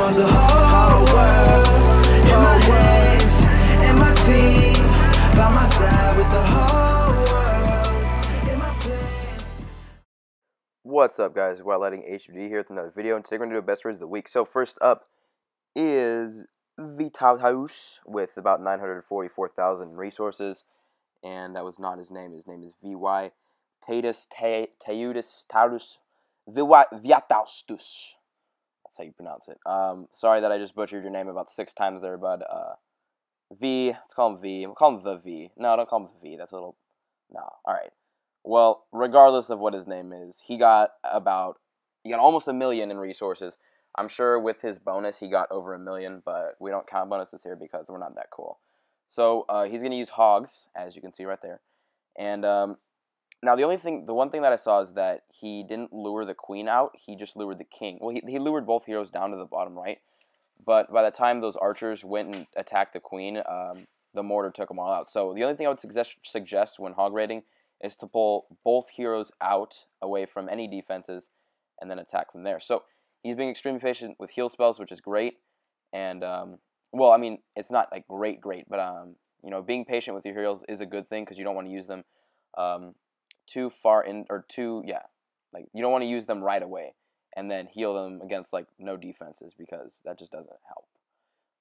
want the whole world in my hands, and my team by my side with the whole world in my plans. What's up, guys? While letting HUD here with another video, and today we're going to do best raids of the week. So first up is Dee Dot Jones with about 944,000 resources, and that was not his name. His name is VY Tatus Teutus Taurus Viataustus. That's how you pronounce it. Sorry that I just butchered your name about 6 times there, bud. V, let's call him V. We'll call him the V. No, don't call him the V. That's a little... No, alright. Well, regardless of what his name is, he got almost 1 million in resources. I'm sure with his bonus he got over 1 million, but we don't count bonuses here because we're not that cool. So he's going to use hogs, as you can see right there. And now the one thing that I saw is that he didn't lure the queen out, he just lured the king. Well, he lured both heroes down to the bottom right, but by the time those archers went and attacked the queen, the mortar took them all out. So the only thing I would suggest when hog raiding is to pull both heroes out away from any defenses and then attack from there. So he's being extremely patient with heal spells, which is great. And, well, I mean, it's not like great, but, you know, being patient with your heroes is a good thing because you don't want to use them too far in, or like, you don't want to use them right away and then heal them against, like, no defenses because that just doesn't help.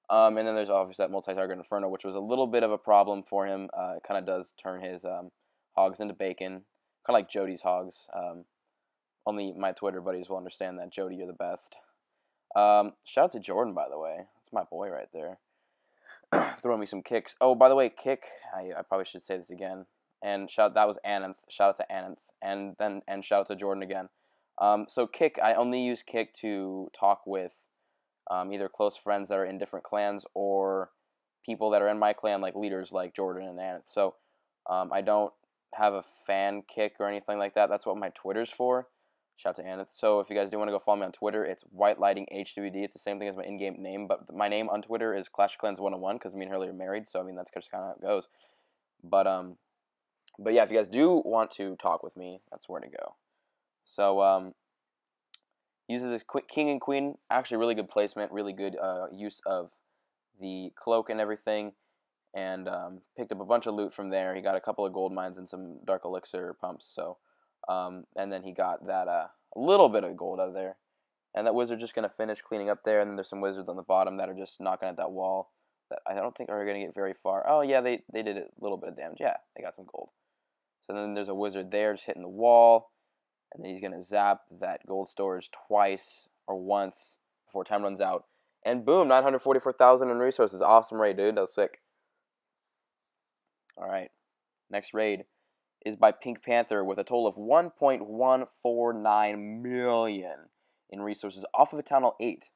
And then there's obviously that multi-target Inferno, which was a little bit of a problem for him. It kind of does turn his hogs into bacon, kind of like Jody's hogs. Only my Twitter buddies will understand that. Jody, you're the best. Shout out to Jordan, by the way. That's my boy right there. Throwing me some kicks. Oh, by the way, kick. I probably should say this again. And that was Ananth. Shout out to Ananth. And shout out to Jordan again. So kick, I only use kick to talk with either close friends that are in different clans or people that are in my clan, like leaders like Jordan and Ananth. So I don't have a fan kick or anything like that. That's what my Twitter's for. Shout out to Ananth. So if you guys do want to go follow me on Twitter, it's WhiteLightingHWD. It's the same thing as my in-game name, but my name on Twitter is Clash of Clans 101 because me and Hurley are married, so I mean that's just kind of how it goes. But yeah, if you guys do want to talk with me, that's where to go. So uses his king and queen. Actually, really good placement, really good use of the cloak and everything, and picked up a bunch of loot from there. He got a couple of gold mines and some dark elixir pumps. So, and then he got that a little bit of gold out of there. And that wizard's just gonna finish cleaning up there. And then there's some wizards on the bottom that are just knocking at that wall that I don't think are gonna get very far. Oh yeah, they did a little bit of damage. Yeah, they got some gold. So then there's a wizard there just hitting the wall. And then he's going to zap that gold storage twice or once before time runs out. And boom, 944,000 in resources. Awesome raid, dude. That was sick. Alright. Next raid is by Pink Panther with a total of 1.149 million in resources off of a Town Hall 8.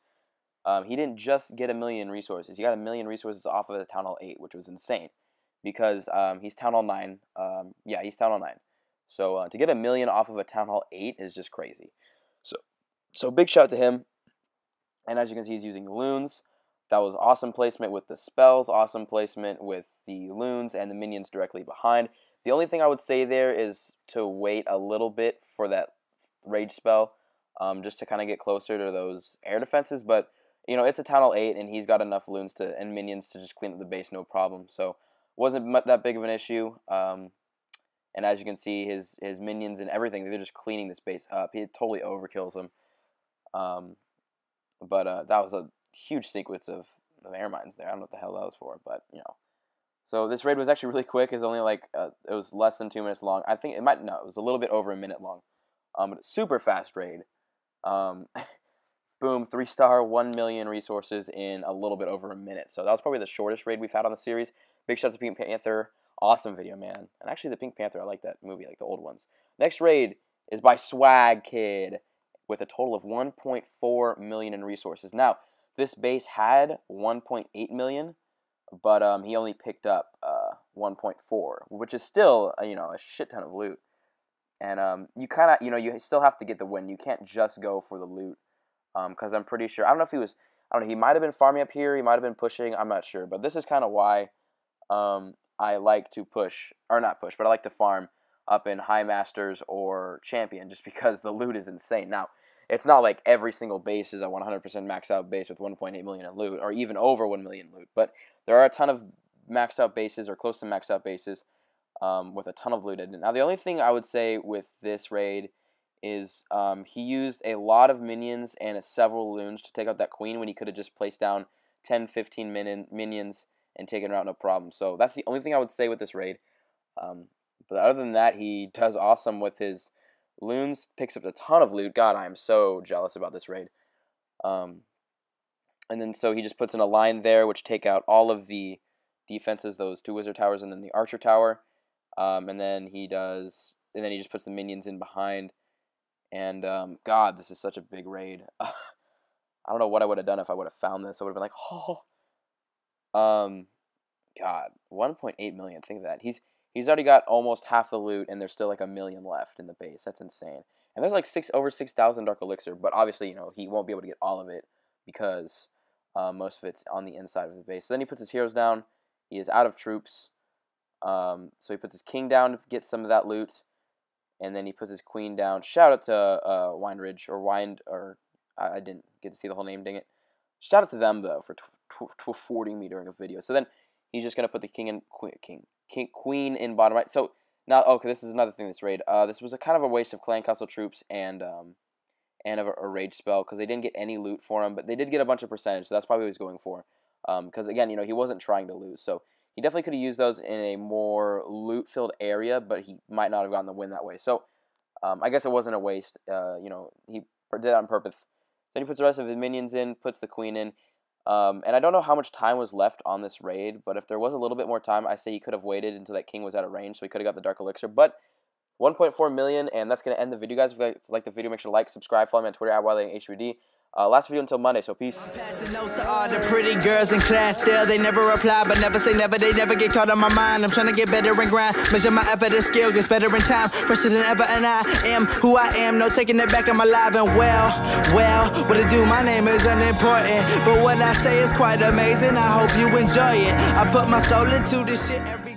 He didn't just get 1 million resources. He got 1 million resources off of a Town Hall 8, which was insane. Because he's Town Hall 9. Yeah, he's Town Hall 9. So to get 1 million off of a Town Hall 8 is just crazy. So big shout out to him. And as you can see, he's using loons. That was awesome placement with the spells, awesome placement with the loons and the minions directly behind. The only thing I would say there is to wait a little bit for that rage spell, just to kind of get closer to those air defenses. But you know, it's a Town Hall 8, and he's got enough loons and minions to just clean up the base, no problem. So wasn't that big of an issue. And as you can see, his minions and everything, they're just cleaning this base up. He totally overkills them. But that was a huge sequence of air mines there. I don't know what the hell that was for, but, you know. So this raid was actually really quick. It was only like, it was less than 2 minutes long. I think it was a little bit over a minute long. But super fast raid. Boom, 3-star, 1 million resources in a little bit over a minute. So that was probably the shortest raid we've had on the series. Big shout out to Pink Panther. Awesome video, man. And actually, the Pink Panther, I like that movie, like the old ones. Next raid is by swagkid with a total of 1.4 million in resources. Now, this base had 1.8 million, but he only picked up 1.4, which is still, you know, a shit ton of loot. And you kind of, you know, you still have to get the win. You can't just go for the loot, because I'm pretty sure, I don't know if he was, I don't know, he might have been farming up here, he might have been pushing, I'm not sure. But this is kind of why I like to push, or not push, but I like to farm up in High Masters or Champion, just because the loot is insane. Now, it's not like every single base is a 100% maxed out base with 1.8 million in loot, or even over 1 million loot. But there are a ton of maxed out bases, or close to maxed out bases, with a ton of loot in it. Now, the only thing I would say with this raid is he used a lot of minions and several loons to take out that queen when he could have just placed down 10, 15 minions and taken her out no problem. So that's the only thing I would say with this raid. But other than that, he does awesome with his loons, picks up a ton of loot. God, I am so jealous about this raid. And then so he just puts in a line there, which take out all of the defenses, those 2 wizard towers and then the archer tower. And then he just puts the minions in behind. And God, this is such a big raid. I don't know what I would have done if I would have found this. I would have been like, oh. God, 1.8 million. Think of that. He's already got almost half the loot, and there's still like 1 million left in the base. That's insane. And there's like over 6,000 dark elixir, but obviously, you know, he won't be able to get all of it because most of it's on the inside of the base. So then he puts his heroes down. He is out of troops. So he puts his king down to get some of that loot. And then he puts his queen down. Shout out to I didn't get to see the whole name, dang it. Shout out to them, though, for affording me during a video. So then he's just going to put the queen in bottom right. So now, okay, this is another thing this raid. This was a kind of a waste of clan castle troops and of a rage spell because they didn't get any loot for him, but they did get a bunch of percentage, so that's probably what he was going for. Because, again, you know, he wasn't trying to lose. So he definitely could have used those in a more loot-filled area, but he might not have gotten the win that way. So I guess it wasn't a waste. You know, he did it on purpose. Then he puts the rest of his minions in, puts the queen in. And I don't know how much time was left on this raid, but if there was a little bit more time, I say he could have waited until that king was out of range, so he could have got the dark elixir. But 1.4 million, and that's going to end the video, guys. If you like the video, make sure to like, subscribe, follow me on Twitter at WileyHUD. Last video until Monday, so peace. Passing notes to all the pretty girls in class. Still, they never reply, but never say never. They never get caught on my mind. I'm trying to get better and grind. Measure my effort and skill, gets better in time. Fresher than ever, and I am who I am. No taking it back, I'm alive and well. What I do, my name is unimportant, but what I say is quite amazing. I hope you enjoy it. I put my soul into this shit every